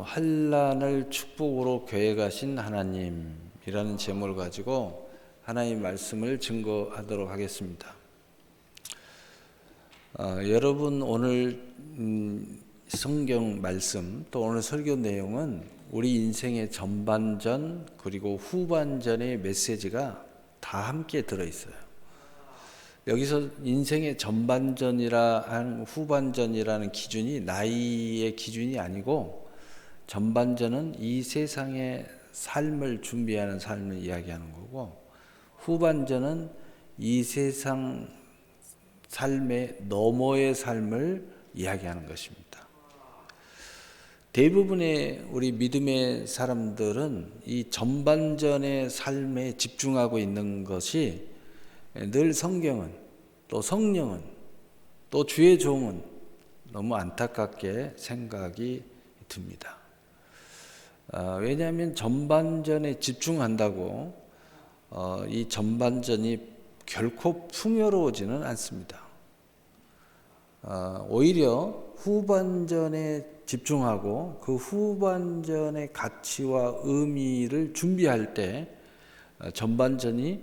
환난을 축복으로 계획하신 하나님이라는 제목을 가지고 하나님 말씀을 증거하도록 하겠습니다. 여러분 오늘 성경 말씀 또 오늘 설교 내용은 우리 인생의 전반전 그리고 후반전의 메시지가 다 함께 들어있어요. 여기서 인생의 후반전이라는 기준이 나이의 기준이 아니고 전반전은 이 세상의 삶을 준비하는 삶을 이야기하는 거고 후반전은 이 세상 삶의 너머의 삶을 이야기하는 것입니다. 대부분의 우리 믿음의 사람들은 이 전반전의 삶에 집중하고 있는 것이 늘 성경은 또 성령은 또 주의 종은 너무 안타깝게 생각이 듭니다. 왜냐하면 전반전에 집중한다고 이 전반전이 결코 풍요로워지는 않습니다. 오히려 후반전에 집중하고 그 후반전의 가치와 의미를 준비할 때 전반전이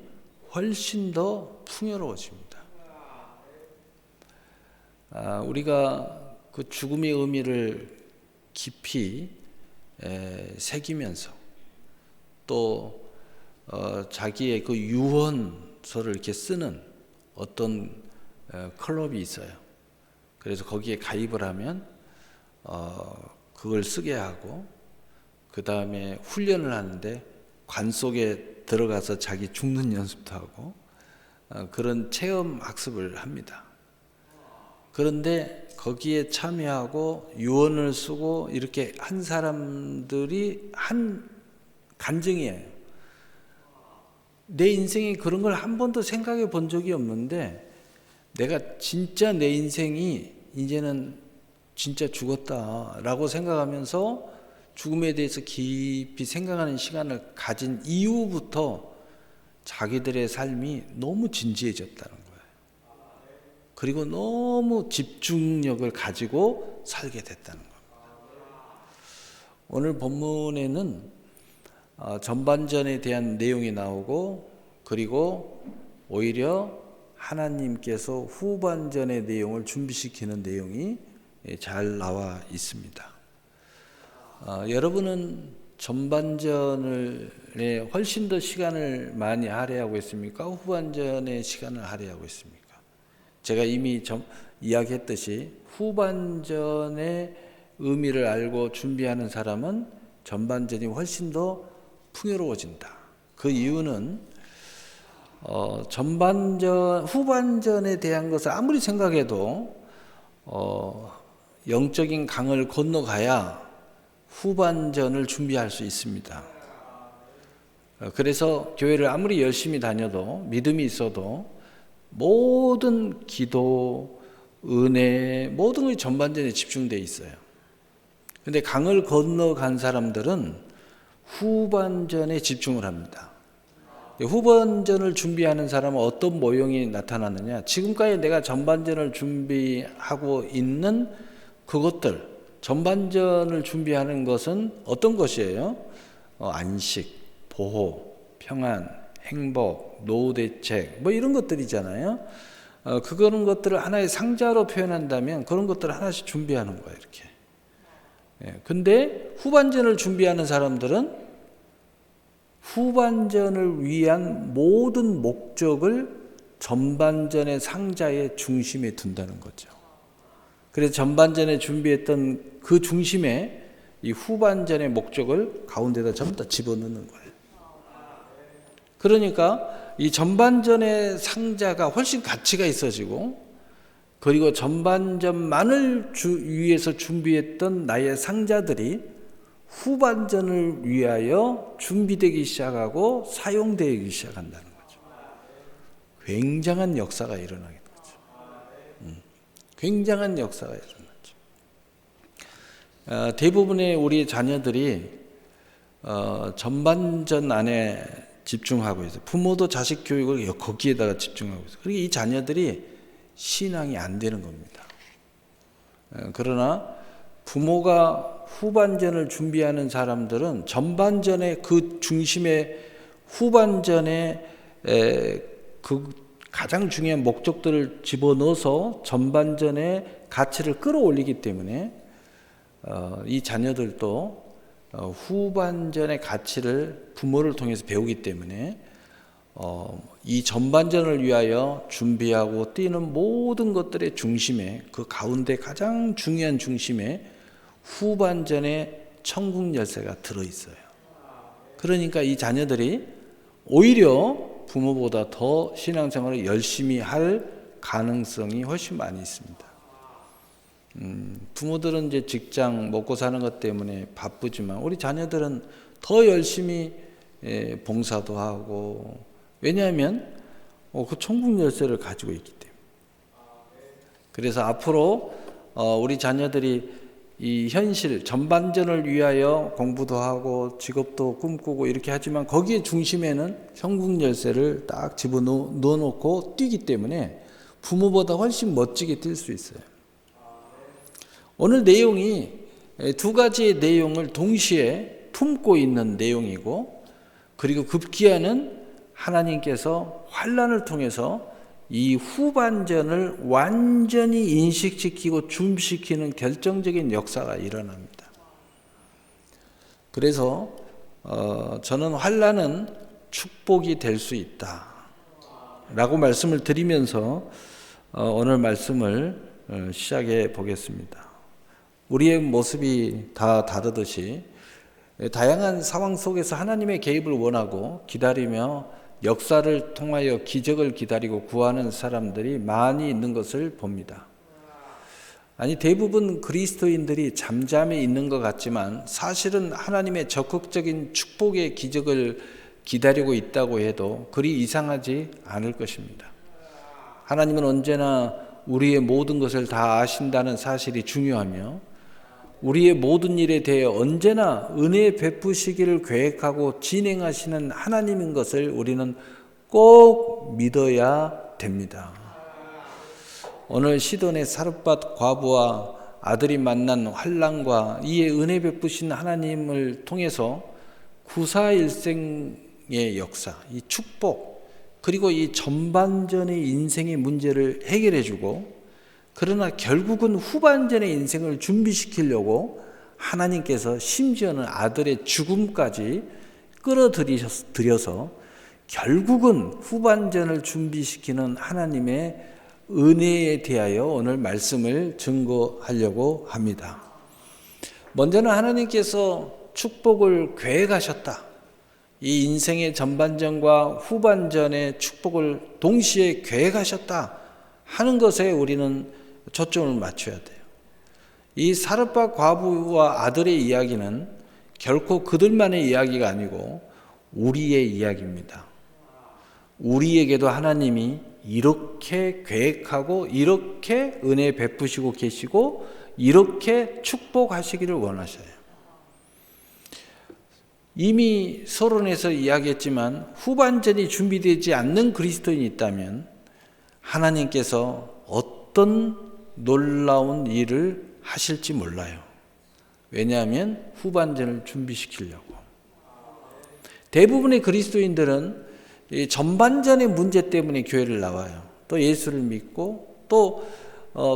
훨씬 더 풍요로워집니다. 우리가 그 죽음의 의미를 깊이 새기면서 또 자기의 그 유언서를 이렇게 쓰는 어떤 클럽이 있어요. 그래서 거기에 가입을 하면 그걸 쓰게 하고 그 다음에 훈련을 하는데 관 속에 들어가서 자기 죽는 연습도 하고 그런 체험 학습을 합니다. 그런데 거기에 참여하고 유언을 쓰고 이렇게 한 사람들이 한 간증이에요. 내 인생에 그런 걸 한 번도 생각해 본 적이 없는데 내가 진짜 내 인생이 이제는 진짜 죽었다라고 생각하면서 죽음에 대해서 깊이 생각하는 시간을 가진 이후부터 자기들의 삶이 너무 진지해졌다는 거예요. 그리고 너무 집중력을 가지고 살게 됐다는 겁니다. 오늘 본문에는 전반전에 대한 내용이 나오고 그리고 오히려 하나님께서 후반전의 내용을 준비시키는 내용이 잘 나와 있습니다. 여러분은 전반전에 훨씬 더 시간을 많이 할애하고 있습니까? 후반전에 시간을 할애하고 있습니까? 제가 이미 이야기했듯이 후반전의 의미를 알고 준비하는 사람은 전반전이 훨씬 더 풍요로워진다. 그 이유는 후반전에 대한 것을 아무리 생각해도 영적인 강을 건너가야 후반전을 준비할 수 있습니다. 그래서 교회를 아무리 열심히 다녀도 믿음이 있어도 모든 기도, 은혜, 모든 것이 전반전에 집중되어 있어요. 그런데 강을 건너간 사람들은 후반전에 집중을 합니다. 후반전을 준비하는 사람은 어떤 모형이 나타나느냐? 지금까지 내가 전반전을 준비하고 있는 그것들, 전반전을 준비하는 것은 어떤 것이에요? 안식, 보호, 평안, 행복, 노후 대책 이런 것들이잖아요. 그런 것들을 하나의 상자로 표현한다면 그런 것들을 하나씩 준비하는 거예요. 이렇게. 근데 후반전을 준비하는 사람들은 후반전을 위한 모든 목적을 전반전의 상자의 중심에 둔다는 거죠. 그래서 전반전에 준비했던 그 중심에 이 후반전의 목적을 가운데다 전부 다 집어넣는 거예요. 그러니까 이 전반전의 상자가 훨씬 가치가 있어지고 그리고 전반전만을 위해서 준비했던 나의 상자들이 후반전을 위하여 준비되기 시작하고 사용되기 시작한다는 거죠. 굉장한 역사가 일어나게 되죠. 굉장한 역사가 일어나죠. 대부분의 우리 자녀들이 전반전 안에 집중하고 있어요. 부모도 자식 교육을 거기에다가 집중하고 있어요. 그리고 이 자녀들이 신앙이 안 되는 겁니다. 그러나 부모가 후반전을 준비하는 사람들은 전반전에 그 중심에 후반전에 그 가장 중요한 목적들을 집어넣어서 전반전의 가치를 끌어올리기 때문에 이 자녀들도 후반전의 가치를 부모를 통해서 배우기 때문에 이 전반전을 위하여 준비하고 뛰는 모든 것들의 중심에, 그 가운데 가장 중요한 중심에 후반전에 천국 열쇠가 들어있어요. 그러니까 이 자녀들이 오히려 부모보다 더 신앙생활을 열심히 할 가능성이 훨씬 많이 있습니다. 부모들은 이제 직장 먹고 사는 것 때문에 바쁘지만 우리 자녀들은 더 열심히 봉사도 하고, 왜냐하면 그 천국 열쇠를 가지고 있기 때문에. 그래서 앞으로 우리 자녀들이 이 현실 전반전을 위하여 공부도 하고 직업도 꿈꾸고 이렇게 하지만 거기에 중심에는 천국 열쇠를 딱 집어넣어놓고 뛰기 때문에 부모보다 훨씬 멋지게 뛸 수 있어요. 오늘 내용이 두 가지의 내용을 동시에 품고 있는 내용이고, 그리고 급기야는 하나님께서 환난을 통해서 이 후반전을 완전히 인식시키고 준비시키는 결정적인 역사가 일어납니다. 그래서 저는 환난은 축복이 될 수 있다 라고 말씀을 드리면서 오늘 말씀을 시작해 보겠습니다. 우리의 모습이 다 다르듯이 다양한 상황 속에서 하나님의 개입을 원하고 기다리며 역사를 통하여 기적을 기다리고 구하는 사람들이 많이 있는 것을 봅니다. 아니, 대부분 그리스도인들이 잠잠히 있는 것 같지만 사실은 하나님의 적극적인 축복의 기적을 기다리고 있다고 해도 그리 이상하지 않을 것입니다. 하나님은 언제나 우리의 모든 것을 다 아신다는 사실이 중요하며 우리의 모든 일에 대해 언제나 은혜 베푸시기를 계획하고 진행하시는 하나님인 것을 우리는 꼭 믿어야 됩니다. 오늘 시돈의 사르밧 과부와 아들이 만난 환난과 이에 은혜 베푸신 하나님을 통해서 구사일생의 역사, 이 축복, 그리고 이 전반전의 인생의 문제를 해결해 주고, 그러나 결국은 후반전의 인생을 준비시키려고 하나님께서 심지어는 아들의 죽음까지 끌어들여서 결국은 후반전을 준비시키는 하나님의 은혜에 대하여 오늘 말씀을 증거하려고 합니다. 먼저는 하나님께서 축복을 계획하셨다. 이 인생의 전반전과 후반전의 축복을 동시에 계획하셨다 하는 것에 우리는 초점을 맞춰야 돼요. 이 사르밧 과부와 아들의 이야기는 결코 그들만의 이야기가 아니고 우리의 이야기입니다. 우리에게도 하나님이 이렇게 계획하고 이렇게 은혜 베푸시고 계시고 이렇게 축복하시기를 원하셔요. 이미 서론에서 이야기했지만 후반전이 준비되지 않는 그리스도인이 있다면 하나님께서 어떤 놀라운 일을 하실지 몰라요. 왜냐하면 후반전을 준비시키려고. 대부분의 그리스도인들은 전반전의 문제 때문에 교회를 나와요. 또 예수를 믿고 또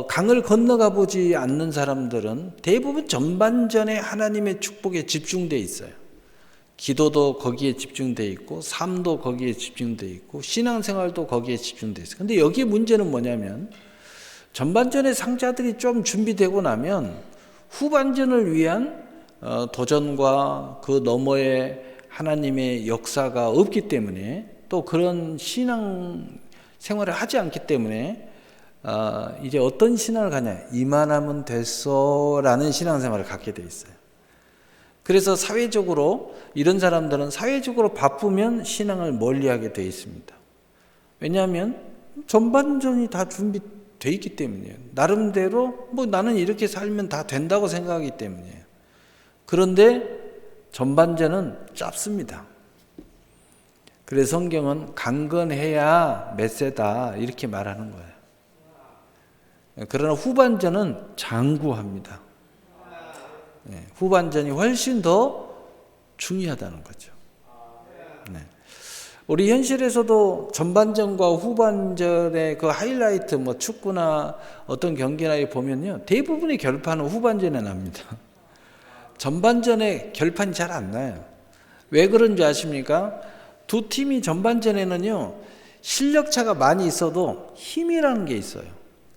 강을 건너가 보지 않는 사람들은 대부분 전반전에 하나님의 축복에 집중되어 있어요. 기도도 거기에 집중되어 있고 삶도 거기에 집중되어 있고 신앙생활도 거기에 집중되어 있어요. 근데 여기에 문제는 뭐냐면 전반전의 상자들이 좀 준비되고 나면 후반전을 위한 도전과 그 너머의 하나님의 역사가 없기 때문에, 또 그런 신앙 생활을 하지 않기 때문에 이제 어떤 신앙을 가냐, 이만하면 됐어 라는 신앙생활을 갖게 돼 있어요. 그래서 사회적으로 이런 사람들은 사회적으로 바쁘면 신앙을 멀리하게 돼 있습니다. 왜냐하면 전반전이 다 준비돼 있기 때문이에요. 나름대로 나는 이렇게 살면 다 된다고 생각하기 때문이에요. 그런데 전반전은 짧습니다. 그래서 성경은 강건해야 메세다 이렇게 말하는 거예요. 그러나 후반전은 장구합니다. 후반전이 훨씬 더 중요하다는 거죠. 네. 우리 현실에서도 전반전과 후반전의 그 하이라이트, 뭐 축구나 어떤 경기나 보면요, 대부분의 결판은 후반전에 납니다. 전반전에 결판이 잘 안 나요. 왜 그런지 아십니까? 두 팀이 전반전에는요, 실력 차가 많이 있어도 힘이라는 게 있어요.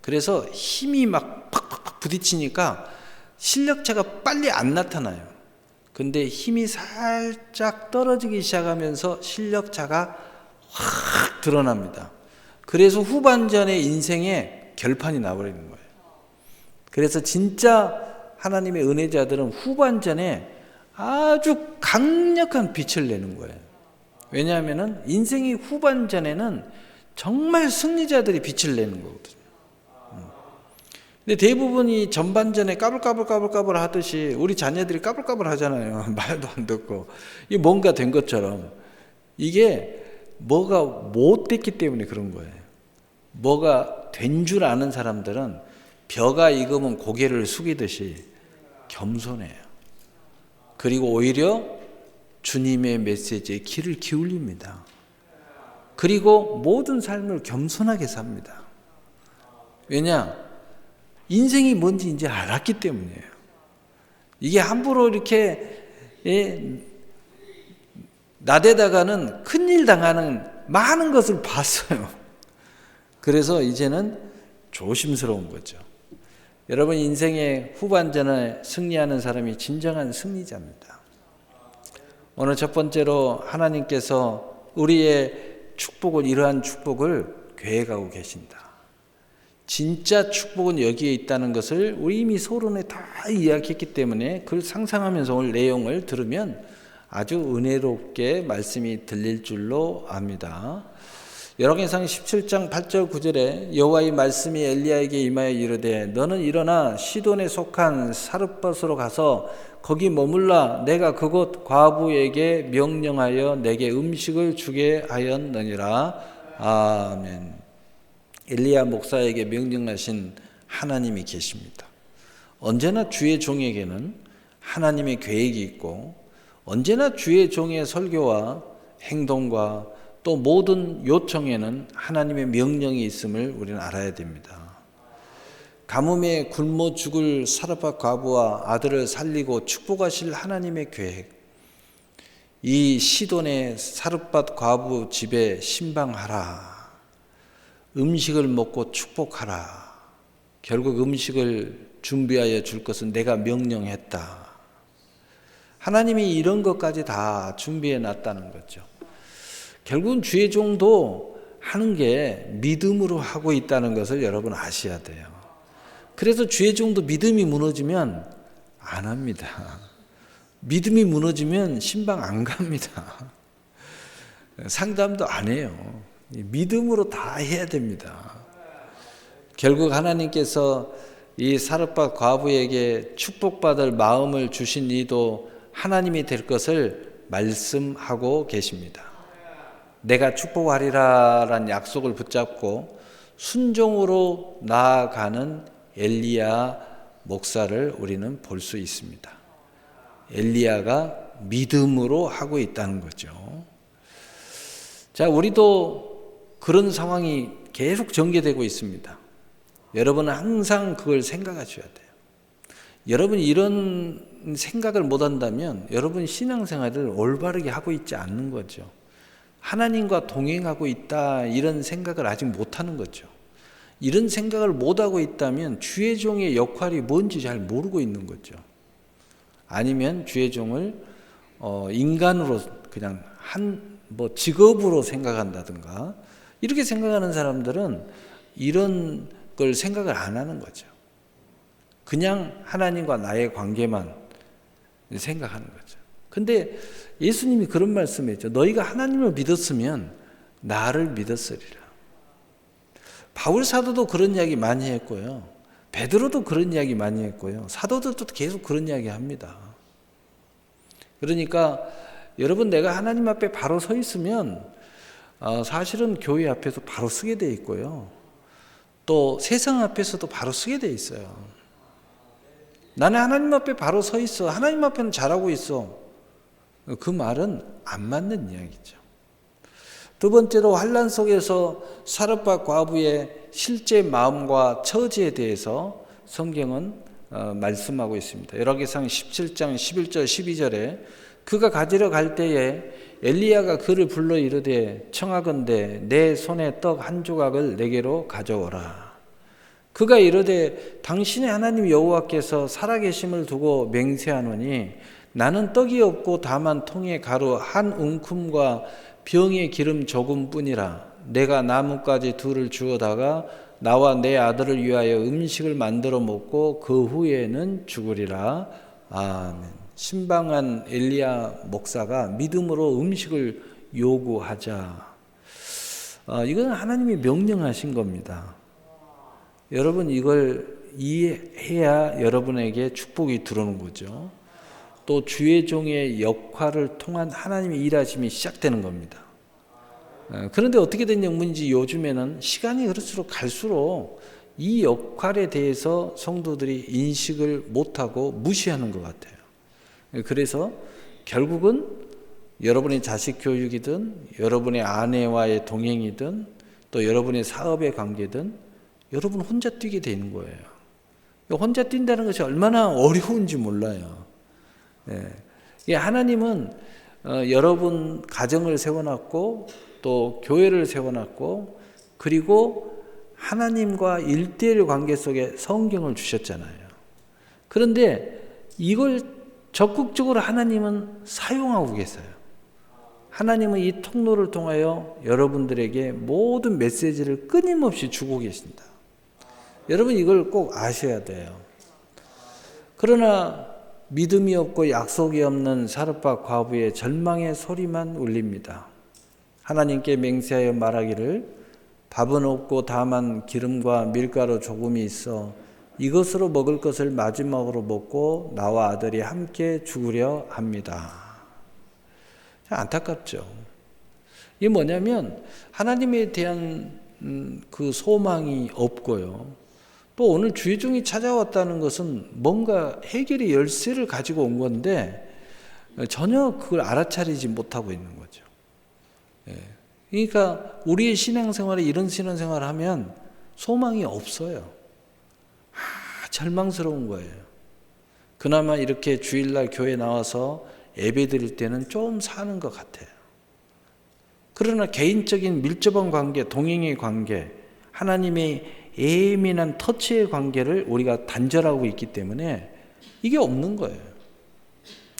그래서 힘이 막 팍팍팍 부딪히니까 실력 차가 빨리 안 나타나요. 근데 힘이 살짝 떨어지기 시작하면서 실력 차가 확 드러납니다. 그래서 후반전에 인생의 결판이 나버리는 거예요. 그래서 진짜 하나님의 은혜자들은 후반전에 아주 강력한 빛을 내는 거예요. 왜냐하면 인생의 후반전에는 정말 승리자들이 빛을 내는 거거든요. 근데 대부분이 전반전에 까불까불 하듯이 우리 자녀들이 까불까불 하잖아요. 말도 안 듣고. 이게 뭔가 된 것처럼. 이게 뭐가 못 됐기 때문에 그런 거예요. 뭐가 된 줄 아는 사람들은 벼가 익으면 고개를 숙이듯이 겸손해요. 그리고 오히려 주님의 메시지에 귀를 기울입니다. 그리고 모든 삶을 겸손하게 삽니다. 왜냐? 인생이 뭔지 이제 알았기 때문이에요. 이게 함부로 이렇게 나대다가는 큰일 당하는 많은 것을 봤어요. 그래서 이제는 조심스러운 거죠. 여러분, 인생의 후반전을 승리하는 사람이 진정한 승리자입니다. 오늘 첫 번째로 하나님께서 우리의 축복을, 이러한 축복을 계획하고 계신다. 진짜 축복은 여기에 있다는 것을 우리 이미 서론에 다 이야기했기 때문에 그걸 상상하면서 오늘 내용을 들으면 아주 은혜롭게 말씀이 들릴 줄로 압니다. 열왕기상 17장 8절 9절에 여호와의 말씀이 엘리야에게 임하여 이르되 너는 일어나 시돈에 속한 사르밧으로 가서 거기 머물라. 내가 그곳 과부에게 명령하여 내게 음식을 주게 하였느니라. 아멘. 엘리야 목사에게 명령하신 하나님이 계십니다. 언제나 주의 종에게는 하나님의 계획이 있고 언제나 주의 종의 설교와 행동과 또 모든 요청에는 하나님의 명령이 있음을 우리는 알아야 됩니다. 가뭄에 굶어 죽을 사르밧 과부와 아들을 살리고 축복하실 하나님의 계획, 이 시돈의 사르밧 과부 집에 신방하라. 음식을 먹고 축복하라. 결국 음식을 준비하여 줄 것은 내가 명령했다. 하나님이 이런 것까지 다 준비해 놨다는 거죠. 결국은 주의 종도 하는 게 믿음으로 하고 있다는 것을 여러분 아셔야 돼요. 그래서 주의 종도 믿음이 무너지면 안 합니다. 믿음이 무너지면 신방 안 갑니다. 상담도 안 해요. 믿음으로 다 해야 됩니다. 결국 하나님께서 이 사르밧 과부에게 축복받을 마음을 주신 이도 하나님이 될 것을 말씀하고 계십니다. 내가 축복하리라라는 약속을 붙잡고 순종으로 나아가는 엘리야 목사를 우리는 볼 수 있습니다. 엘리야가 믿음으로 하고 있다는 거죠. 자, 우리도 그런 상황이 계속 전개되고 있습니다. 여러분은 항상 그걸 생각하셔야 돼요. 여러분이 이런 생각을 못한다면 여러분 신앙생활을 올바르게 하고 있지 않는 거죠. 하나님과 동행하고 있다 이런 생각을 아직 못하는 거죠. 이런 생각을 못하고 있다면 주의 종의 역할이 뭔지 잘 모르고 있는 거죠. 아니면 주의 종을 인간으로 그냥 직업으로 생각한다든가 이렇게 생각하는 사람들은 이런 걸 생각을 안 하는 거죠. 그냥 하나님과 나의 관계만 생각하는 거죠. 근데 예수님이 그런 말씀했죠. 너희가 하나님을 믿었으면 나를 믿었으리라. 바울 사도도 그런 이야기 많이 했고요. 베드로도 그런 이야기 많이 했고요. 사도들도 계속 그런 이야기 합니다. 그러니까 여러분, 내가 하나님 앞에 바로 서 있으면 사실은 교회 앞에서 바로 서게 돼 있고요. 또 세상 앞에서도 바로 서게 돼 있어요. 나는 하나님 앞에 바로 서 있어. 하나님 앞에는 잘하고 있어. 그 말은 안 맞는 이야기죠. 두 번째로 환난 속에서 사르밧 과부의 실제 마음과 처지에 대해서 성경은 말씀하고 있습니다. 열왕기상 17장 11절 12절에 그가 가지러 갈 때에 엘리야가 그를 불러 이르되 청하건대 내 손에 떡 한 조각을 내게로 가져오라. 그가 이르되 당신의 하나님 여호와께서 살아계심을 두고 맹세하노니 나는 떡이 없고 다만 통에 가루 한 웅큼과 병에 기름 조금뿐이라. 내가 나뭇가지 둘을 주워다가 나와 내 아들을 위하여 음식을 만들어 먹고 그 후에는 죽으리라. 아멘. 신방한 엘리야 목사가 믿음으로 음식을 요구하자. 이건 하나님이 명령하신 겁니다. 여러분 이걸 이해해야 여러분에게 축복이 들어오는 거죠. 또 주의 종의 역할을 통한 하나님의 일하심이 시작되는 겁니다. 그런데 어떻게 된 영문인지 요즘에는 시간이 흐를수록 갈수록 이 역할에 대해서 성도들이 인식을 못하고 무시하는 것 같아요. 그래서 결국은 여러분의 자식 교육이든 여러분의 아내와의 동행이든 또 여러분의 사업의 관계든 여러분 혼자 뛰게 되는 거예요. 혼자 뛴다는 것이 얼마나 어려운지 몰라요. 하나님은 여러분 가정을 세워놨고 또 교회를 세워놨고 그리고 하나님과 1:1 관계 속에 성경을 주셨잖아요. 그런데 이걸 적극적으로 하나님은 사용하고 계세요. 하나님은 이 통로를 통하여 여러분들에게 모든 메시지를 끊임없이 주고 계신다. 여러분 이걸 꼭 아셔야 돼요. 그러나 믿음이 없고 약속이 없는 사르밧 과부의 절망의 소리만 울립니다. 하나님께 맹세하여 말하기를 밥은 없고 다만 기름과 밀가루 조금이 있어 이것으로 먹을 것을 마지막으로 먹고 나와 아들이 함께 죽으려 합니다. 안타깝죠. 이게 뭐냐면 하나님에 대한 그 소망이 없고요. 또 오늘 주의 종이 찾아왔다는 것은 뭔가 해결의 열쇠를 가지고 온 건데 전혀 그걸 알아차리지 못하고 있는 거죠. 그러니까 우리의 신앙생활에 이런 신앙생활을 하면 소망이 없어요. 절망스러운 거예요. 그나마 이렇게 주일날 교회 나와서 예배 드릴 때는 좀 사는 것 같아요. 그러나 개인적인 밀접한 관계, 동행의 관계, 하나님의 예민한 터치의 관계를 우리가 단절하고 있기 때문에 이게 없는 거예요.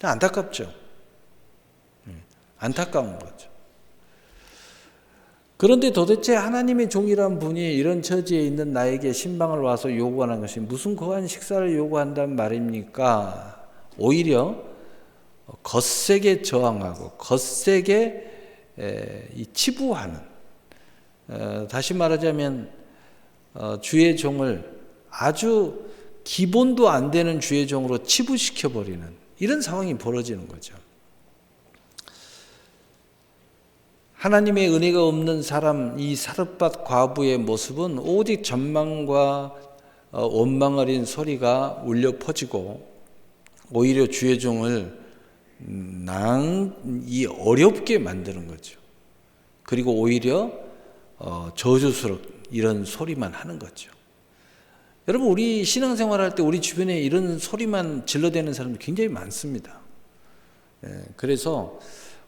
안타깝죠. 안타까운 거죠. 그런데 도대체 하나님의 종이란 분이 이런 처지에 있는 나에게 신방을 와서 요구하는 것이 무슨 거한 식사를 요구한단 말입니까? 오히려 거세게 저항하고 거세게 치부하는, 다시 말하자면 주의 종을 아주 기본도 안 되는 주의 종으로 치부시켜버리는 이런 상황이 벌어지는 거죠. 하나님의 은혜가 없는 사람, 이 사르밧 과부의 모습은 오직 전망과 원망 어린 소리가 울려 퍼지고 오히려 주의 종을 낭이 어렵게 만드는 거죠. 그리고 오히려 저주스럽 이런 소리만 하는 거죠. 여러분 우리 신앙생활할 때 우리 주변에 이런 소리만 질러대는 사람이 굉장히 많습니다. 그래서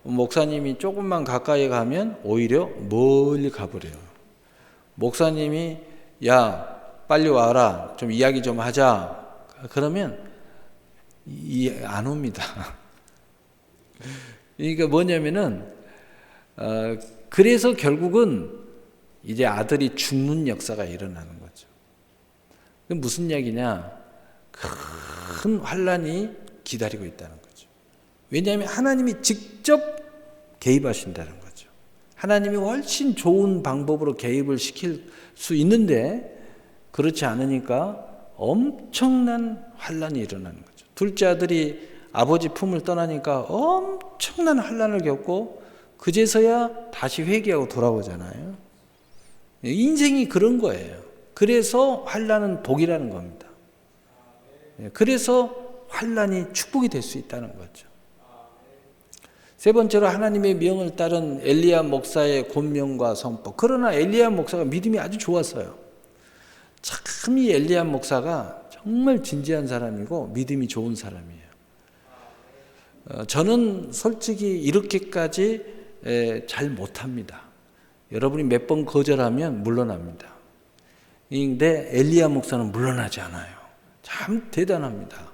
목사님이 조금만 가까이 가면 오히려 멀리 가버려요. 목사님이 야 빨리 와라 좀 이야기 좀 하자 그러면 안 옵니다. 그러니까 뭐냐면은 그래서 결국은 이제 아들이 죽는 역사가 일어나는 거죠. 그게 무슨 이야기냐? 큰 환난이 기다리고 있다는 거죠. 왜냐하면 하나님이 직접 개입하신다는 거죠. 하나님이 훨씬 좋은 방법으로 개입을 시킬 수 있는데 그렇지 않으니까 엄청난 환난이 일어나는 거죠. 둘째 아들이 아버지 품을 떠나니까 엄청난 환난을 겪고 그제서야 다시 회개하고 돌아오잖아요. 인생이 그런 거예요. 그래서 환난은 복이라는 겁니다. 그래서 환난이 축복이 될 수 있다는 거죠. 세 번째로 하나님의 명을 따른 엘리야 목사의 권면과 선포. 그러나 엘리야 목사가 믿음이 아주 좋았어요. 참 이 엘리야 목사가 정말 진지한 사람이고 믿음이 좋은 사람이에요. 저는 솔직히 이렇게까지 잘 못합니다. 여러분이 몇 번 거절하면 물러납니다. 근데 엘리야 목사는 물러나지 않아요. 참 대단합니다.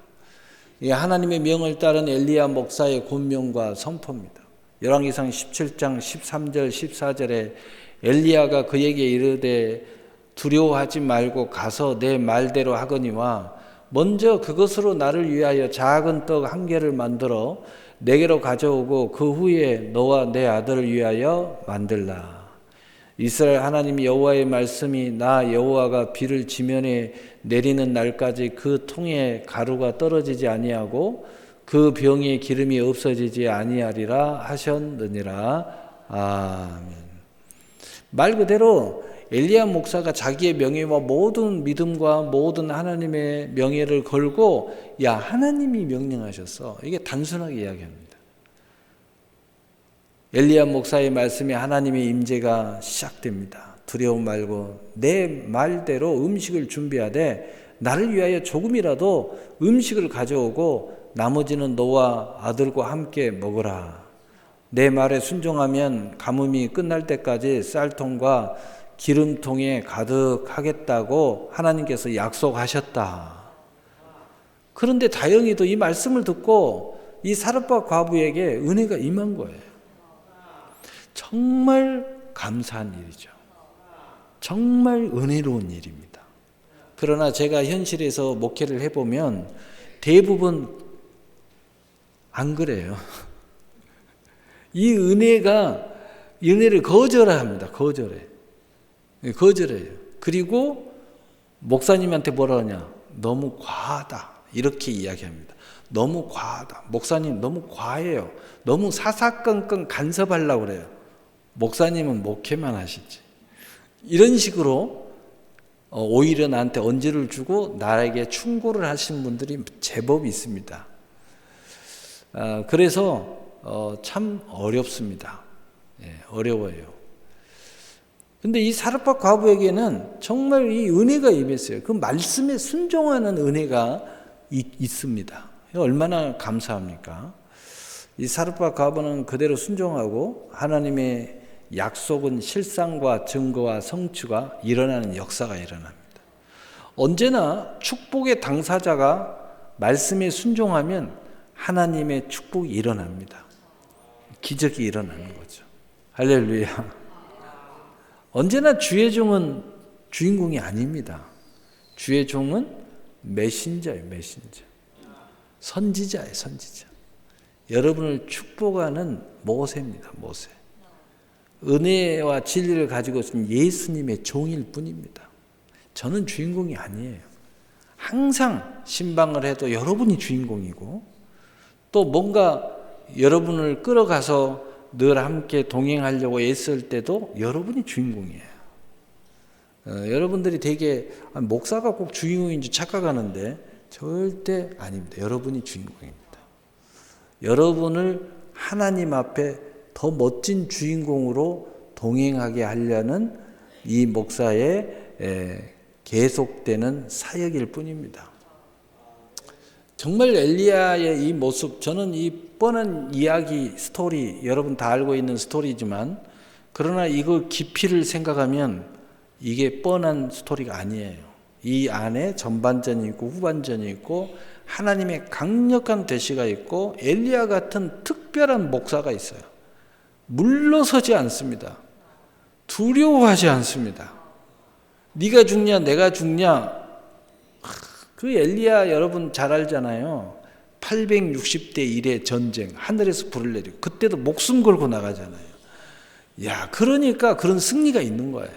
하나님의 명을 따른 엘리야 목사의 권면과 선포입니다. 열왕기상 17장 13절 14절에 엘리야가 그에게 이르되 두려워하지 말고 가서 내 말대로 하거니와 먼저 그것으로 나를 위하여 작은 떡 한 개를 만들어 내게로 가져오고 그 후에 너와 내 아들을 위하여 만들라. 이스라엘 하나님 여호와의 말씀이 나 여호와가 비를 지면에 내리는 날까지 그 통에 가루가 떨어지지 아니하고 그 병에 기름이 없어지지 아니하리라 하셨느니라. 아멘. 말 그대로 엘리야 목사가 자기의 명예와 모든 믿음과 모든 하나님의 명예를 걸고 야 하나님이 명령하셨어. 이게 단순하게 이야기합니다. 엘리야 목사의 말씀에 하나님의 임재가 시작됩니다. 두려움 말고 내 말대로 음식을 준비하되 나를 위하여 조금이라도 음식을 가져오고 나머지는 너와 아들과 함께 먹으라. 내 말에 순종하면 가뭄이 끝날 때까지 쌀통과 기름통에 가득하겠다고 하나님께서 약속하셨다. 그런데 다영이도 이 말씀을 듣고 이 사르밧 과부에게 은혜가 임한 거예요. 정말 감사한 일이죠. 정말 은혜로운 일입니다. 그러나 제가 현실에서 목회를 해보면 대부분 안 그래요. 이 은혜를 거절합니다. 거절해요. 그리고 목사님한테 뭐라 하냐? 너무 과하다. 이렇게 이야기합니다. 너무 과하다. 목사님 너무 과해요. 너무 사사건건 간섭하려고 그래요. 목사님은 목회만 하시지. 이런 식으로 오히려 나한테 언지를 주고 나에게 충고를 하신 분들이 제법 있습니다. 그래서 참 어렵습니다. 어려워요. 근데 이 사르밧 과부에게는 정말 이 은혜가 임했어요. 그 말씀에 순종하는 은혜가 있습니다. 얼마나 감사합니까? 이 사르밧 과부는 그대로 순종하고 하나님의 약속은 실상과 증거와 성취가 일어나는 역사가 일어납니다. 언제나 축복의 당사자가 말씀에 순종하면 하나님의 축복이 일어납니다. 기적이 일어나는 거죠. 할렐루야. 언제나 주의 종은 주인공이 아닙니다. 주의 종은 메신저예요. 선지자예요. 여러분을 축복하는 모세입니다. 모세. 은혜와 진리를 가지고 있는 예수님의 종일 뿐입니다. 저는 주인공이 아니에요. 항상 신방을 해도 여러분이 주인공이고 또 뭔가 여러분을 끌어가서 늘 함께 동행하려고 애쓸 때도 여러분이 주인공이에요. 여러분들이 되게 목사가 꼭 주인공인 줄 착각하는데 절대 아닙니다. 여러분이 주인공입니다. 여러분을 하나님 앞에 더 멋진 주인공으로 동행하게 하려는 이 목사의 계속되는 사역일 뿐입니다. 정말 엘리야의 이 모습, 저는 이 뻔한 이야기, 스토리, 여러분 다 알고 있는 스토리지만 그러나 이거 깊이를 생각하면 이게 뻔한 스토리가 아니에요. 이 안에 전반전이 있고 후반전이 있고 하나님의 강력한 계시가 있고 엘리야 같은 특별한 목사가 있어요. 물러서지 않습니다. 두려워하지 않습니다. 네가 죽냐 내가 죽냐. 그 엘리야 여러분 잘 알잖아요. 860대 1의 전쟁, 하늘에서 불을 내리고 그때도 목숨 걸고 나가잖아요. 그러니까 그런 승리가 있는 거예요.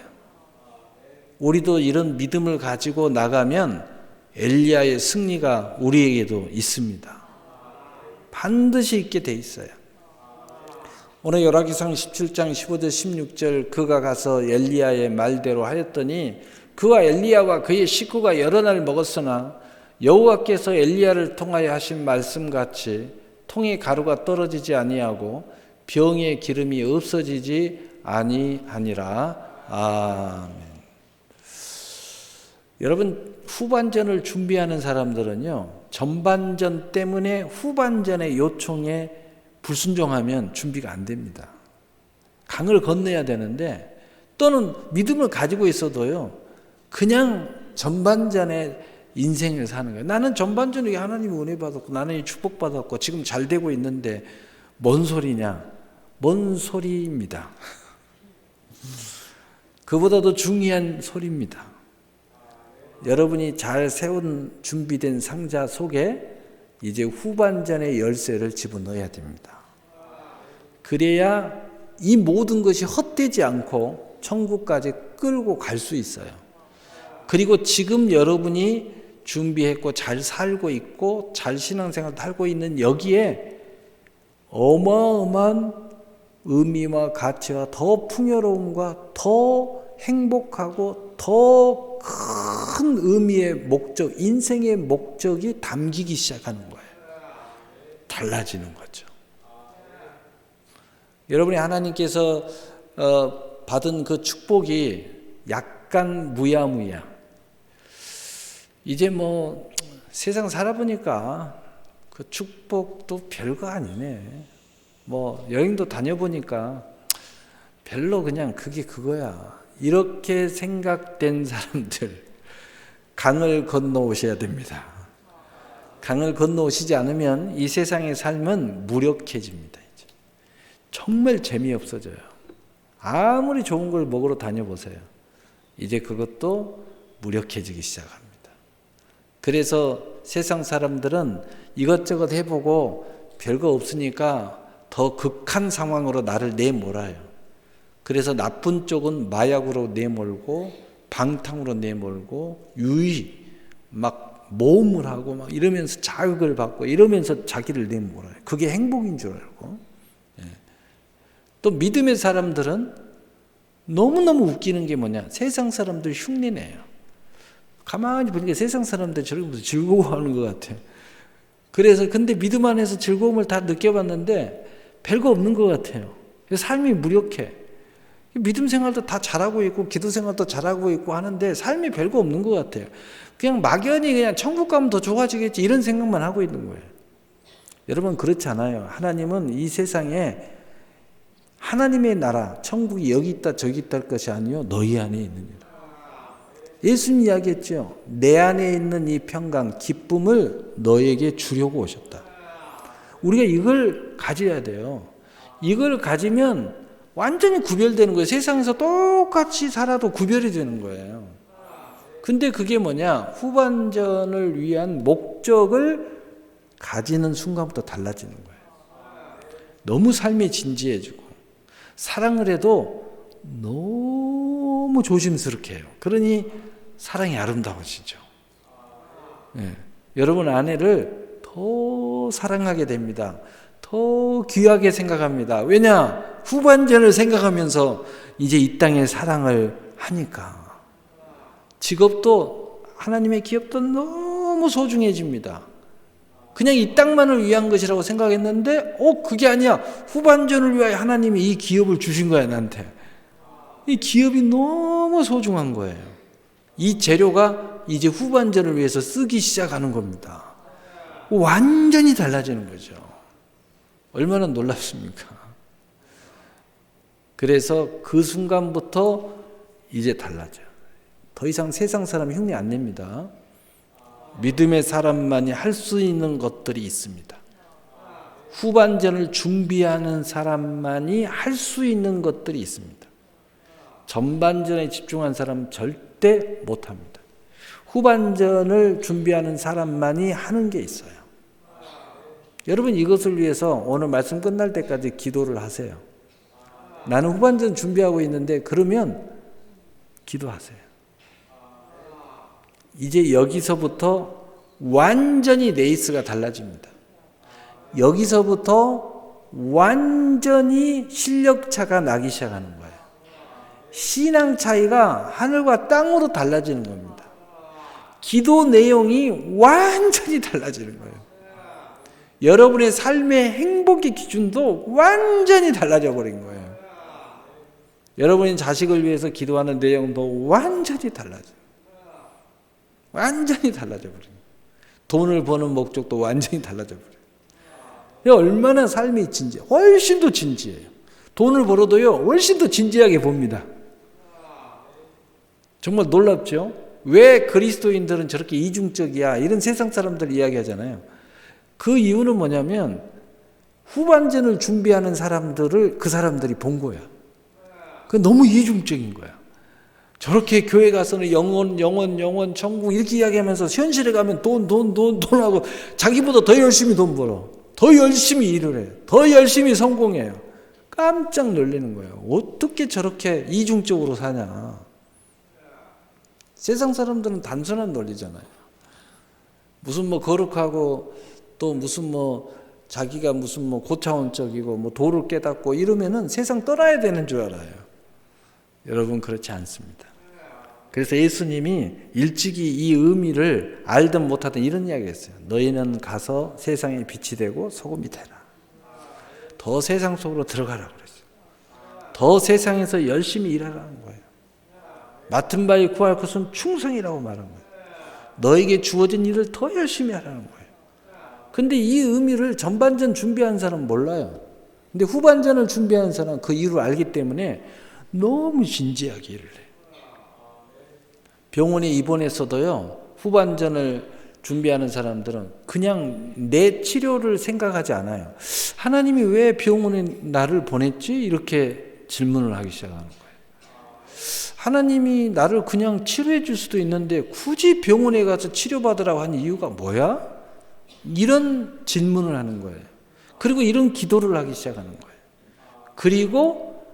우리도 이런 믿음을 가지고 나가면 엘리야의 승리가 우리에게도 있습니다. 반드시 있게 돼 있어요. 오늘 열왕기상 17장 15절 16절 그가 가서 엘리야의 말대로 하였더니 그와 엘리야와 그의 식구가 여러 날 먹었으나 여호와께서 엘리야를 통하여 하신 말씀같이 통에 가루가 떨어지지 아니하고 병의 기름이 없어지지 아니하니라. 아멘. 여러분, 후반전을 준비하는 사람들은요, 전반전 때문에 후반전의 요청에 불순종하면 준비가 안 됩니다. 강을 건너야 되는데, 또는 믿음을 가지고 있어도요, 그냥 전반전에 인생을 사는 거예요. 나는 전반전에 하나님이 은혜 받았고, 나는 축복 받았고, 지금 잘 되고 있는데 뭔 소리냐? 뭔 소리입니다. 그보다도 중요한 소리입니다. 여러분이 잘 세운 준비된 상자 속에 이제 후반전의 열쇠를 집어넣어야 됩니다. 그래야 이 모든 것이 헛되지 않고 천국까지 끌고 갈 수 있어요. 그리고 지금 여러분이 준비했고 잘 살고 있고 잘 신앙생활도 하고 있는 여기에 어마어마한 의미와 가치와 더 풍요로움과 더 행복하고 더 큰 의미의 목적, 인생의 목적이 담기기 시작하는 거예요. 달라지는 거죠. 여러분이 하나님께서 받은 그 축복이 약간 무야무야. 이제 뭐 세상 살아보니까 그 축복도 별거 아니네. 뭐 여행도 다녀보니까 별로 그냥 그게 그거야. 이렇게 생각된 사람들, 강을 건너오셔야 됩니다. 강을 건너오시지 않으면 이 세상의 삶은 무력해집니다. 이제. 정말 재미없어져요. 아무리 좋은 걸 먹으러 다녀보세요. 이제 그것도 무력해지기 시작합니다. 그래서 세상 사람들은 이것저것 해보고 별거 없으니까 더 극한 상황으로 나를 내몰아요. 그래서 나쁜 쪽은 마약으로 내몰고 방탕으로 내몰고 유의 막 모험을 하고 막 이러면서 자극을 받고 이러면서 자기를 내몰아요. 그게 행복인 줄 알고. 또 믿음의 사람들은 너무너무 웃기는 게 뭐냐, 세상 사람들 흉내내요. 가만히 보니까 세상 사람들 저렇게 즐거워하는 것 같아요. 그래서 근데 믿음 안에서 즐거움을 다 느껴봤는데 별거 없는 것 같아요. 삶이 무력해. 믿음 생활도 다 잘하고 있고 기도 생활도 잘하고 있고 하는데 삶이 별거 없는 것 같아요. 그냥 막연히 그냥 천국 가면 더 좋아지겠지 이런 생각만 하고 있는 거예요. 여러분, 그렇지 않아요. 하나님은 이 세상에 하나님의 나라, 천국이 여기 있다 저기 있다 할 것이 아니요 너희 안에 있느니라. 예수님 이야기했죠. 내 안에 있는 이 평강, 기쁨을 너에게 주려고 오셨다. 우리가 이걸 가져야 돼요. 이걸 가지면 완전히 구별되는 거예요. 세상에서 똑같이 살아도 구별이 되는 거예요. 근데 그게 뭐냐? 후반전을 위한 목적을 가지는 순간부터 달라지는 거예요. 너무 삶이 진지해지고 사랑을 해도 너무 조심스럽게 해요. 그러니 사랑이 아름다워지죠. 여러분 아내를 더 사랑하게 됩니다. 더 귀하게 생각합니다. 왜냐? 후반전을 생각하면서 이제 이 땅의 사랑을 하니까. 직업도 하나님의 기업도 너무 소중해집니다. 그냥 이 땅만을 위한 것이라고 생각했는데 그게 아니야. 후반전을 위하여 하나님이 이 기업을 주신 거야, 나한테. 이 기업이 너무 소중한 거예요. 이 재료가 이제 후반전을 위해서 쓰기 시작하는 겁니다. 완전히 달라지는 거죠. 얼마나 놀랍습니까? 그래서 그 순간부터 이제 달라져요. 더 이상 세상 사람 흉내 안 냅니다. 믿음의 사람만이 할 수 있는 것들이 있습니다. 후반전을 준비하는 사람만이 할 수 있는 것들이 있습니다. 전반전에 집중한 사람은 절대 못합니다. 후반전을 준비하는 사람만이 하는 게 있어요. 여러분 이것을 위해서 오늘 말씀 끝날 때까지 기도를 하세요. 나는 후반전 준비하고 있는데 그러면 기도하세요. 이제 여기서부터 완전히 레이스가 달라집니다. 여기서부터 완전히 실력 차가 나기 시작하는 거예요. 신앙 차이가 하늘과 땅으로 달라지는 겁니다. 기도 내용이 완전히 달라지는 거예요. 여러분의 삶의 행복의 기준도 완전히 달라져 버린 거예요. 여러분이 자식을 위해서 기도하는 내용도 완전히 달라져요. 완전히 달라져 버려요. 돈을 버는 목적도 완전히 달라져 버려요. 얼마나 삶이 훨씬 더 진지해요. 돈을 벌어도요, 훨씬 더 진지하게 봅니다. 정말 놀랍죠? 왜 그리스도인들은 저렇게 이중적이야? 이런 세상 사람들 이야기하잖아요. 그 이유는 뭐냐면 후반전을 준비하는 그 사람들이 본 거야. 그 너무 이중적인 거야. 저렇게 교회 가서는 영원, 천국 이렇게 이야기하면서 현실에 가면 돈 하고 자기보다 더 열심히 돈 벌어. 더 열심히 일을 해. 더 열심히 성공해요. 깜짝 놀라는 거예요. 어떻게 저렇게 이중적으로 사냐. 세상 사람들은 단순한 논리잖아요. 무슨 거룩하고 또 무슨 자기가 무슨 고차원적이고 도를 깨닫고 이러면은 세상 떠나야 되는 줄 알아요. 여러분 그렇지 않습니다. 그래서 예수님이 일찍이 이 의미를 알든 못하든 이런 이야기를 했어요. 너희는 가서 세상의 빛이 되고 소금이 되라. 더 세상 속으로 들어가라 그랬어요. 더 세상에서 열심히 일하라는 거예요. 맡은 바에 구할 것은 충성이라고 말한 거예요. 너에게 주어진 일을 더 열심히 하라는 거예요. 근데 이 의미를 전반전 준비한 사람은 몰라요. 근데 후반전을 준비한 사람은 그 이유를 알기 때문에 너무 진지하게 일을 해요. 병원에 입원해서도요, 후반전을 준비하는 사람들은 그냥 내 치료를 생각하지 않아요. 하나님이 왜 병원에 나를 보냈지? 이렇게 질문을 하기 시작하는 거예요. 하나님이 나를 그냥 치료해 줄 수도 있는데 굳이 병원에 가서 치료받으라고 한 이유가 뭐야? 이런 질문을 하는 거예요. 그리고 이런 기도를 하기 시작하는 거예요. 그리고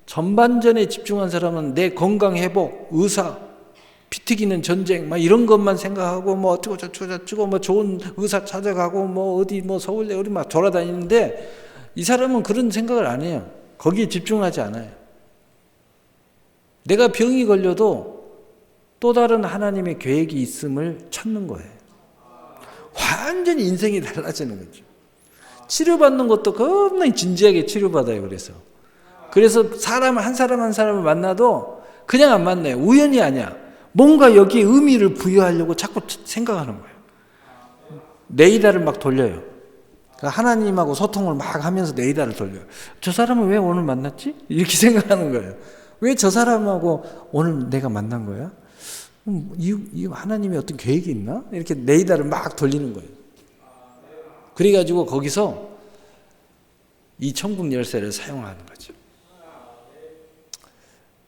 전반전에 집중한 사람은 내 건강 회복, 의사, 피 튀기는 전쟁, 이런 것만 생각하고 어쩌고 저쩌고 좋은 의사 찾아가고 어디 서울대 어디 돌아다니는데 이 사람은 그런 생각을 안 해요. 거기에 집중하지 않아요. 내가 병이 걸려도 또 다른 하나님의 계획이 있음을 찾는 거예요. 완전히 인생이 달라지는 거죠. 치료받는 것도 겁나게 진지하게 치료받아요. 그래서 한 사람을 만나도 그냥 안 만나요. 우연이 아니야. 뭔가 여기에 의미를 부여하려고 자꾸 생각하는 거예요. 네이다를 막 돌려요. 하나님하고 소통을 막 하면서 네이다를 돌려요. 저 사람은 왜 오늘 만났지? 이렇게 생각하는 거예요. 왜 저 사람하고 오늘 내가 만난 거야? 이 하나님의 어떤 계획이 있나? 이렇게 네이다를 막 돌리는 거예요. 그래가지고 거기서 이 천국 열쇠를 사용하는 거죠.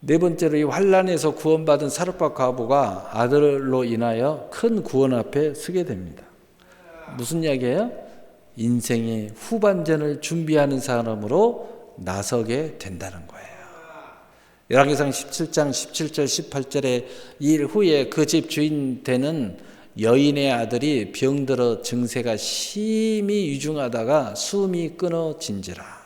네 번째로 이 환난에서 구원받은 사르밧 과부가 아들로 인하여 큰 구원 앞에 서게 됩니다. 무슨 이야기예요? 인생의 후반전을 준비하는 사람으로 나서게 된다는 거예요. 열왕기상 17장 17절 18절에 일 후에 그 집 주인 되는 여인의 아들이 병들어 증세가 심히 위중하다가 숨이 끊어진지라.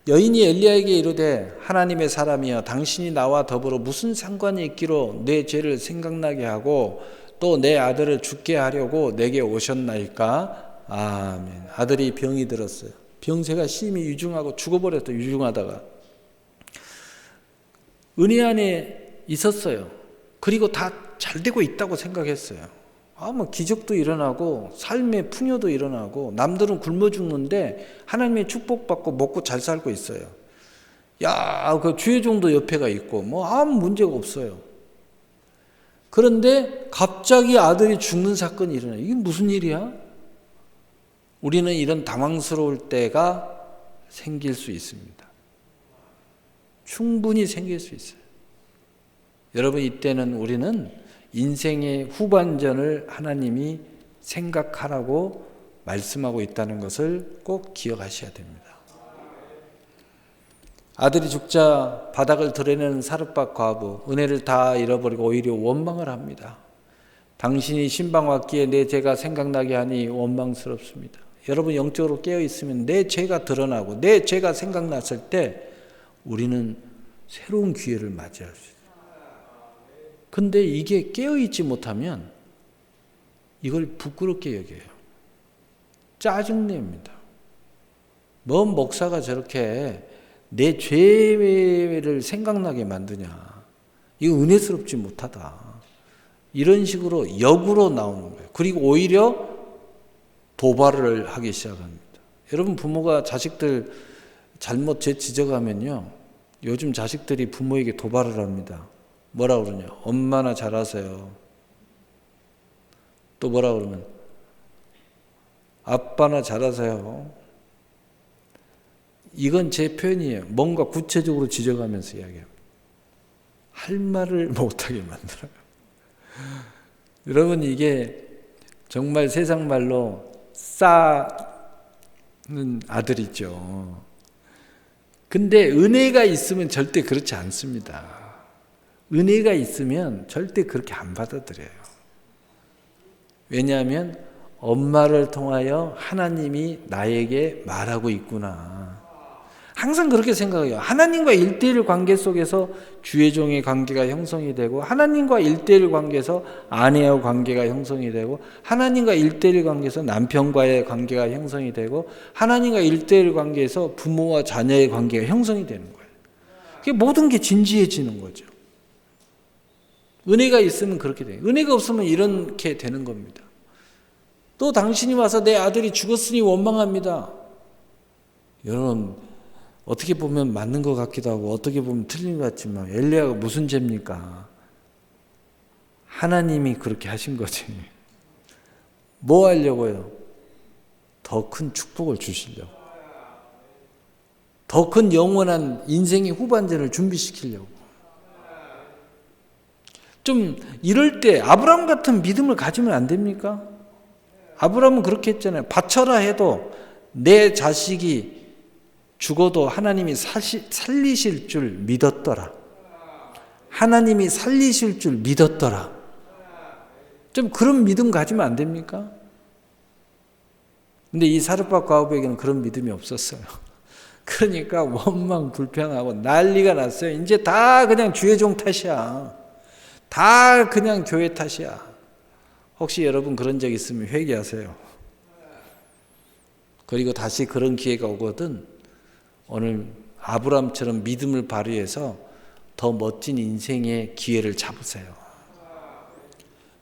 여인이 엘리야에게 이르되 하나님의 사람이여 당신이 나와 더불어 무슨 상관이 있기로 내 죄를 생각나게 하고 또 내 아들을 죽게 하려고 내게 오셨나이까? 아멘. 아들이 병이 들었어요. 병세가 심히 위중하고 죽어버렸어요. 위중하다가 은혜 안에 있었어요. 그리고 다 잘 되고 있다고 생각했어요. 기적도 일어나고 삶의 풍요도 일어나고 남들은 굶어 죽는데 하나님의 축복받고 먹고 잘 살고 있어요. 그 주의종도 옆에가 있고 아무 문제가 없어요. 그런데 갑자기 아들이 죽는 사건이 일어나요. 이게 무슨 일이야? 우리는 이런 당황스러울 때가 생길 수 있습니다. 충분히 생길 수 있어요. 여러분, 이때는 우리는 인생의 후반전을 하나님이 생각하라고 말씀하고 있다는 것을 꼭 기억하셔야 됩니다. 아들이 죽자 바닥을 드러내는 사르밧 과부, 은혜를 다 잃어버리고 오히려 원망을 합니다. 당신이 신방 왔기에 내 죄가 생각나게 하니 원망스럽습니다. 여러분, 영적으로 깨어있으면 내 죄가 드러나고 내 죄가 생각났을 때 우리는 새로운 기회를 맞이할 수 있어요. 근데 이게 깨어있지 못하면 이걸 부끄럽게 여겨요. 짜증냅니다. 뭔 목사가 저렇게 내 죄를 생각나게 만드냐. 이거 은혜스럽지 못하다. 이런 식으로 역으로 나오는 거예요. 그리고 오히려 도발을 하기 시작합니다. 여러분, 부모가 자식들 잘못 지적하면요, 요즘 자식들이 부모에게 도발을 합니다. 뭐라 그러냐? 엄마나 잘하세요. 또 뭐라 그러면 아빠나 잘하세요. 이건 제 표현이에요. 뭔가 구체적으로 지적하면서 이야기합니다. 할 말을 못하게 만들어요. 여러분, 이게 정말 세상 말로 싸는 아들이죠. 근데 은혜가 있으면 절대 그렇지 않습니다. 은혜가 있으면 절대 그렇게 안 받아들여요. 왜냐하면 엄마를 통하여 하나님이 나에게 말하고 있구나. 항상 그렇게 생각해요. 하나님과 1대1 관계 속에서 주의 종의 관계가 형성이 되고, 하나님과 1대1 관계에서 아내와 관계가 형성이 되고, 하나님과 1대1 관계에서 남편과의 관계가 형성이 되고, 하나님과 1대1 관계에서 부모와 자녀의 관계가 형성이 되는 거예요. 그게 모든 게 진지해지는 거죠. 은혜가 있으면 그렇게 돼요. 은혜가 없으면 이렇게 되는 겁니다. 또 당신이 와서 내 아들이 죽었으니 원망합니다. 여러분, 어떻게 보면 맞는 것 같기도 하고 어떻게 보면 틀린 것 같지만 엘리야가 무슨 죄입니까? 하나님이 그렇게 하신 거지. 뭐 하려고요? 더 큰 축복을 주시려고. 더 큰 영원한 인생의 후반전을 준비시키려고. 좀 이럴 때 아브라함 같은 믿음을 가지면 안 됩니까? 아브라함은 그렇게 했잖아요. 바쳐라 해도 내 자식이 죽어도 하나님이 살리실 줄 믿었더라. 하나님이 살리실 줄 믿었더라. 좀 그런 믿음 가지면 안 됩니까? 근데 이 사르밧 과부에게는 그런 믿음이 없었어요. 그러니까 원망 불평하고 난리가 났어요. 이제 다 그냥 주의 종 탓이야. 다 그냥 교회 탓이야. 혹시 여러분 그런 적 있으면 회개하세요. 그리고 다시 그런 기회가 오거든 오늘 아브라함처럼 믿음을 발휘해서 더 멋진 인생의 기회를 잡으세요.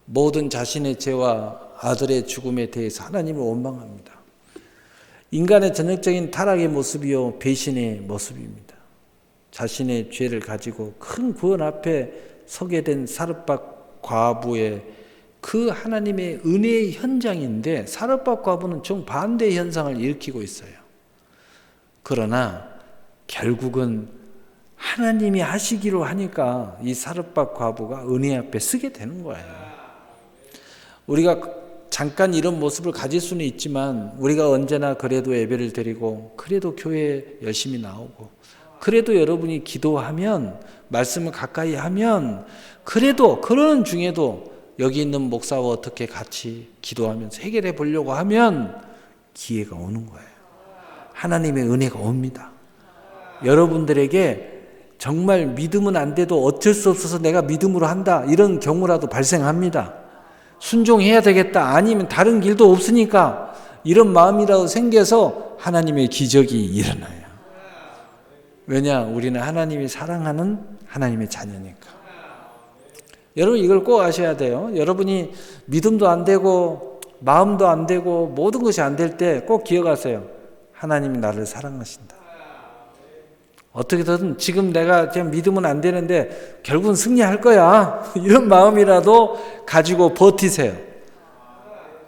모든 자신의 죄와 아들의 죽음에 대해서 하나님을 원망합니다. 인간의 전형적인 타락의 모습이요, 배신의 모습입니다. 자신의 죄를 가지고 큰 구원 앞에 서게 된 사르밧 과부의 그 하나님의 은혜의 현장인데, 사르밧 과부는 정반대의 현상을 일으키고 있어요. 그러나 결국은 하나님이 하시기로 하니까 이 사르밧 과부가 은혜 앞에 서게 되는 거예요. 우리가 잠깐 이런 모습을 가질 수는 있지만 우리가 언제나 그래도 예배를 드리고, 그래도 교회에 열심히 나오고, 그래도 여러분이 기도하면, 말씀을 가까이 하면, 그래도 그러는 중에도 여기 있는 목사와 어떻게 같이 기도하면서 해결해 보려고 하면 기회가 오는 거예요. 하나님의 은혜가 옵니다. 여러분들에게 정말 믿으면 안 돼도 어쩔 수 없어서 내가 믿음으로 한다, 이런 경우라도 발생합니다. 순종해야 되겠다, 아니면 다른 길도 없으니까, 이런 마음이라도 생겨서 하나님의 기적이 일어나요. 왜냐? 우리는 하나님이 사랑하는 하나님의 자녀니까. 여러분, 이걸 꼭 아셔야 돼요. 여러분이 믿음도 안 되고 마음도 안 되고 모든 것이 안 될 때 꼭 기억하세요. 하나님이 나를 사랑하신다. 어떻게든 지금 내가 그냥 믿으면 안 되는데 결국은 승리할 거야, 이런 마음이라도 가지고 버티세요.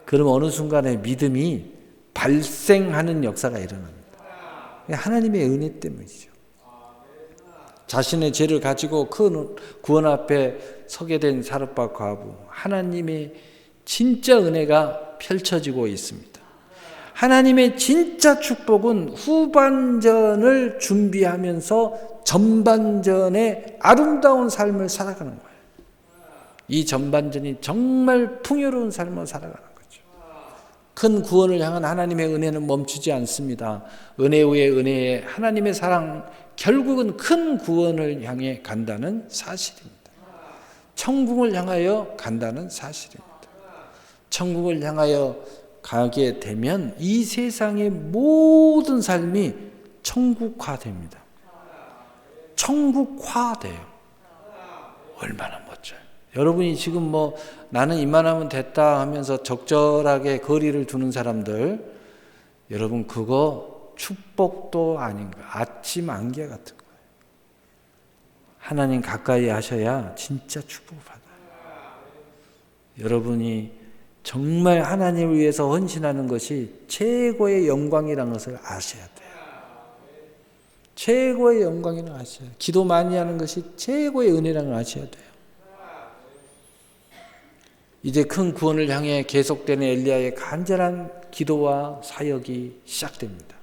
그럼 어느 순간에 믿음이 발생하는 역사가 일어납니다. 하나님의 은혜 때문이죠. 자신의 죄를 가지고 큰 구원 앞에 서게 된 사르밧 과부, 하나님의 진짜 은혜가 펼쳐지고 있습니다. 하나님의 진짜 축복은 후반전을 준비하면서 전반전의 아름다운 삶을 살아가는 거예요. 이 전반전이 정말 풍요로운 삶을 살아가는 거죠. 큰 구원을 향한 하나님의 은혜는 멈추지 않습니다. 은혜 위에 은혜에 하나님의 사랑, 결국은 큰 구원을 향해 간다는 사실입니다. 천국을 향하여 간다는 사실입니다. 천국을 향하여 가게 되면 이 세상의 모든 삶이 천국화됩니다. 천국화돼요. 얼마나 멋져요. 여러분이 지금 나는 이만하면 됐다 하면서 적절하게 거리를 두는 사람들, 여러분 그거 축복도 아닌 거예요. 아침 안개 같은 거예요. 하나님 가까이 하셔야 진짜 축복을 받아요. 여러분이 정말 하나님을 위해서 헌신하는 것이 최고의 영광이라는 것을 아셔야 돼요. 최고의 영광이라는 걸 아셔야 돼요. 기도 많이 하는 것이 최고의 은혜라는 걸 아셔야 돼요. 이제 큰 구원을 향해 계속되는 엘리야의 간절한 기도와 사역이 시작됩니다.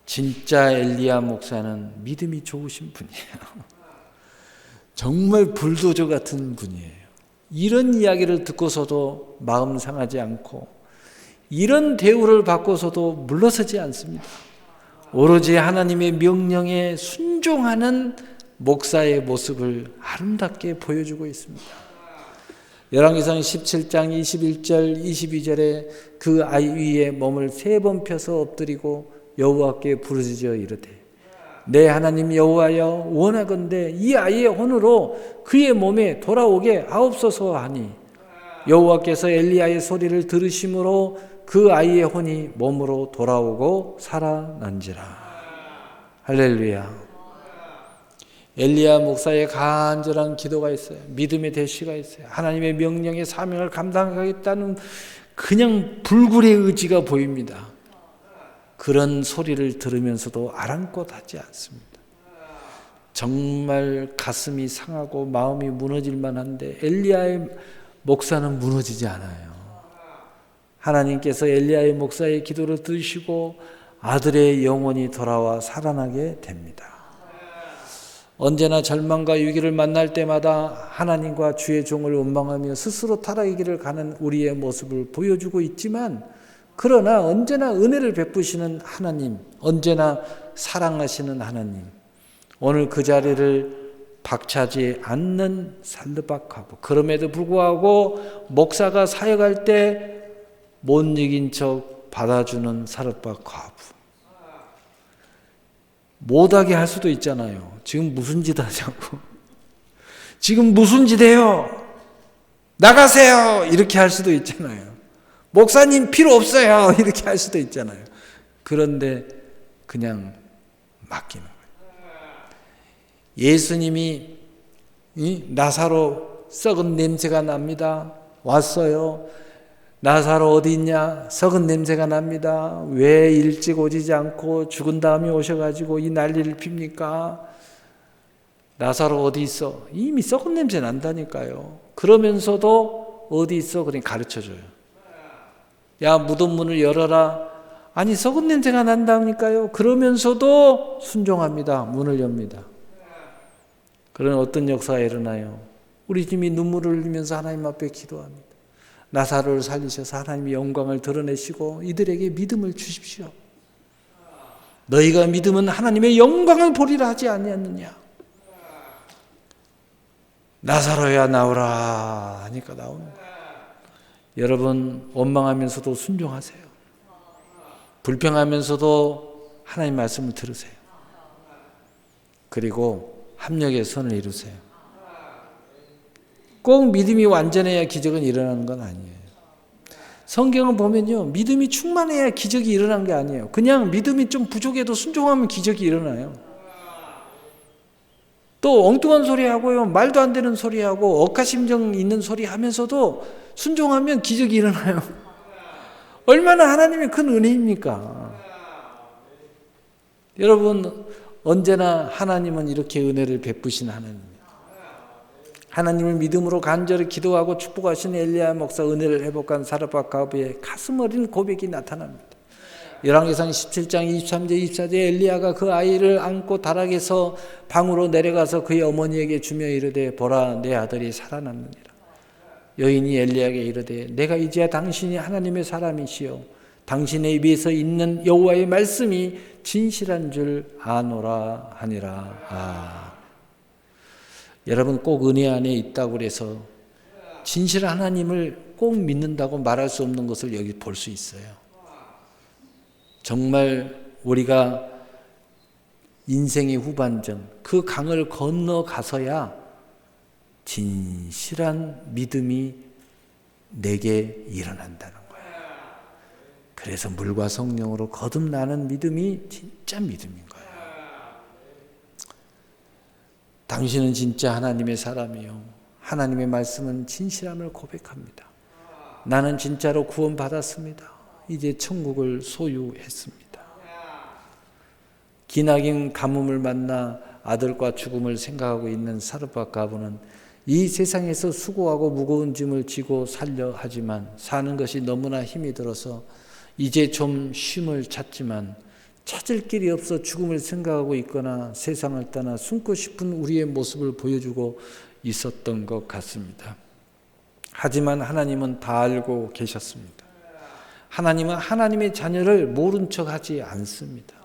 진짜 엘리야 목사는 믿음이 좋으신 분이에요. 정말 불도저 같은 분이에요. 이런 이야기를 듣고서도 마음 상하지 않고 이런 대우를 받고서도 물러서지 않습니다. 오로지 하나님의 명령에 순종하는 목사의 모습을 아름답게 보여주고 있습니다. 열왕기상 17장 21절 22절에 그 아이 위에 몸을 3번 펴서 엎드리고 여호와께 부르짖어 이르되 내 하나님 여호와여 원하건대 이 아이의 혼으로 그의 몸에 돌아오게 하옵소서 하니 여호와께서 엘리야의 소리를 들으심으로 그 아이의 혼이 몸으로 돌아오고 살아난지라. 할렐루야. 엘리야 목사의 간절한 기도가 있어요. 믿음의 대시가 있어요. 하나님의 명령의 사명을 감당하겠다는 그냥 불굴의 의지가 보입니다. 그런 소리를 들으면서도 아랑곳하지 않습니다. 정말 가슴이 상하고 마음이 무너질 만한데 엘리야의 목사는 무너지지 않아요. 하나님께서 엘리야의 목사의 기도를 들으시고 아들의 영혼이 돌아와 살아나게 됩니다. 언제나 절망과 위기를 만날 때마다 하나님과 주의 종을 원망하며 스스로 타락의 길을 가는 우리의 모습을 보여주고 있지만, 그러나 언제나 은혜를 베푸시는 하나님, 언제나 사랑하시는 하나님, 오늘 그 자리를 박차지 않는 살르박하고, 그럼에도 불구하고 목사가 사역할 때 못 이긴 척 받아주는 살르박 과부. 못하게 할 수도 있잖아요. 지금 무슨 짓 하자고. 지금 무슨 짓 해요? 나가세요! 이렇게 할 수도 있잖아요. 목사님 필요 없어요! 이렇게 할 수도 있잖아요. 그런데 그냥 맡기는 거예요. 예수님이 나사로 썩은 냄새가 납니다. 왔어요. 나사로 어디 있냐? 썩은 냄새가 납니다. 왜 일찍 오지 않고 죽은 다음에 오셔가지고 이 난리를 핍니까? 나사로 어디 있어? 이미 썩은 냄새 난다니까요. 그러면서도 어디 있어? 그냥 가르쳐줘요. 야, 무덤 문을 열어라. 아니, 썩은 냄새가 난다니까요. 그러면서도 순종합니다. 문을 엽니다. 그런 어떤 역사가 일어나요? 우리 집이 눈물을 흘리면서 하나님 앞에 기도합니다. 나사로를 살리셔서 하나님의 영광을 드러내시고 이들에게 믿음을 주십시오. 너희가 믿으면 하나님의 영광을 보리라 하지 아니었느냐. 나사로야 나오라 하니까 나오는 거예요. 여러분, 원망하면서도 순종하세요. 불평하면서도 하나님 말씀을 들으세요. 그리고 합력의 선을 이루세요. 꼭 믿음이 완전해야 기적은 일어나는 건 아니에요. 성경을 보면요, 믿음이 충만해야 기적이 일어난 게 아니에요. 그냥 믿음이 좀 부족해도 순종하면 기적이 일어나요. 또 엉뚱한 소리 하고요, 말도 안 되는 소리 하고 억하심정 있는 소리 하면서도 순종하면 기적이 일어나요. 얼마나 하나님의 큰 은혜입니까? 여러분, 언제나 하나님은 이렇게 은혜를 베푸신 하나님입니다. 하나님을 믿음으로 간절히 기도하고 축복하신 엘리야 목사 은혜를 회복한 사르밧 과부의 가슴 어린 고백이 나타납니다. 열왕기상 17장 23절 24절에 엘리야가 그 아이를 안고 다락에서 방으로 내려가서 그의 어머니에게 주며 이르되 보라 내 아들이 살아났느니라. 여인이 엘리야에게 이르되 내가 이제야 당신이 하나님의 사람이시요 당신의 입에서 있는 여호와의 말씀이 진실한 줄 아노라 하니라. 여러분 꼭 은혜 안에 있다고 해서 진실한 하나님을 꼭 믿는다고 말할 수 없는 것을 여기 볼 수 있어요. 정말 우리가 인생의 후반전, 그 강을 건너가서야 진실한 믿음이 내게 일어난다는 거예요. 그래서 물과 성령으로 거듭나는 믿음이 진짜 믿음인 거예요. 당신은 진짜 하나님의 사람이요. 하나님의 말씀은 진실함을 고백합니다. 나는 진짜로 구원받았습니다. 이제 천국을 소유했습니다. 기나긴 가뭄을 만나 아들과 죽음을 생각하고 있는 사르밧 과부는 이 세상에서 수고하고 무거운 짐을 지고 살려 하지만 사는 것이 너무나 힘이 들어서 이제 좀 쉼을 찾지만 찾을 길이 없어 죽음을 생각하고 있거나 세상을 떠나 숨고 싶은 우리의 모습을 보여주고 있었던 것 같습니다. 하지만 하나님은 다 알고 계셨습니다. 하나님은 하나님의 자녀를 모른 척하지 않습니다.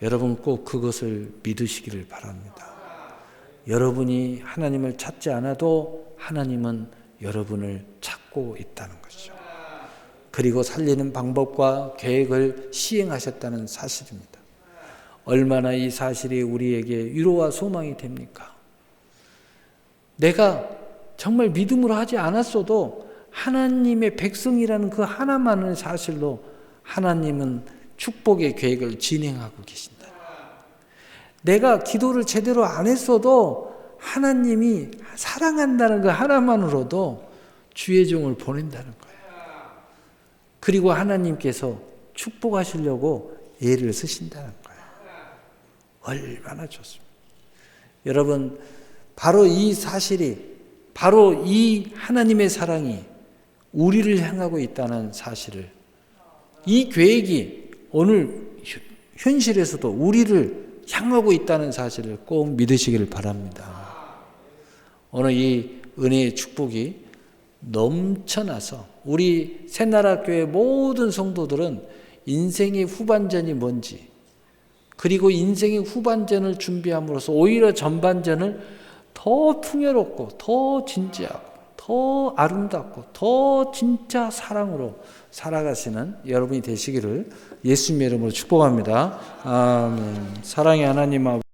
여러분 꼭 그것을 믿으시기를 바랍니다. 여러분이 하나님을 찾지 않아도 하나님은 여러분을 찾고 있다는 것이죠. 그리고 살리는 방법과 계획을 시행하셨다는 사실입니다. 얼마나 이 사실이 우리에게 위로와 소망이 됩니까? 내가 정말 믿음으로 하지 않았어도 하나님의 백성이라는 그 하나만의 사실로 하나님은 축복의 계획을 진행하고 계신다. 내가 기도를 제대로 안 했어도 하나님이 사랑한다는 그 하나만으로도 주의 종을 보낸다는 거예요. 그리고 하나님께서 축복하시려고 애를 쓰신다는 거예요. 얼마나 좋습니다. 여러분, 바로 이 사실이, 바로 이 하나님의 사랑이 우리를 향하고 있다는 사실을, 이 계획이 오늘 현실에서도 우리를 향하고 있다는 사실을 꼭 믿으시기를 바랍니다. 오늘 이 은혜의 축복이 넘쳐나서 우리 새나라 교회 모든 성도들은 인생의 후반전이 뭔지, 그리고 인생의 후반전을 준비함으로써 오히려 전반전을 더 풍요롭고 더 진지하고 더 아름답고 더 진짜 사랑으로 살아가시는 여러분이 되시기를 예수님의 이름으로 축복합니다. 아멘. 사랑의 하나님 아버지.